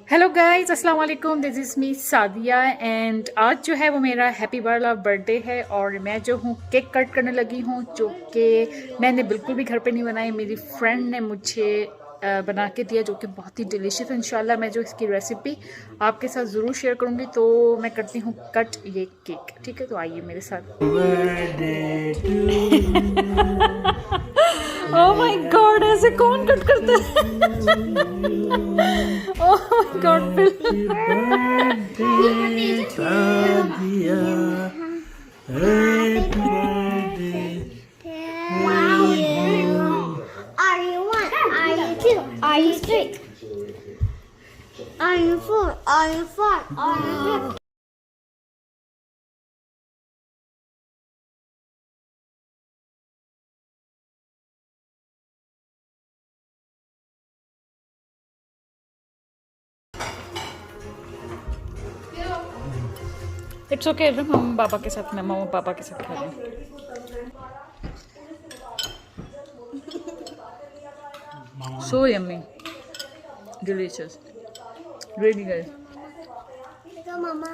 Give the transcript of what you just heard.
Hello guys, अस्सलाम वालेकुम। This is me Sadia and आज जो है वो मेरा हैप्पी वाला बर्थडे है और मैं जो हूँ केक कट करने लगी हूँ, जो कि मैंने बिल्कुल भी घर पे नहीं बनाई। मेरी फ्रेंड ने मुझे बना के दिया, जो कि बहुत ही डिलीशियस। इंशाल्लाह मैं जो इसकी रेसिपी आपके साथ ज़रूर शेयर करूँगी। तो मैं करती हूँ कट ये केक, ठीक है? तो आइए मेरे साथ। Birthday to oh my god, ऐसे कौन कट करता है? Oh my god, Are you one? Are you two? Are you three? Are you four? Are you five? Are you six? It's okay. हम पापा के साथ, मैं मम्मा पापा के साथ खा रहे हैं। So yummy, delicious, really good. Go, Mama.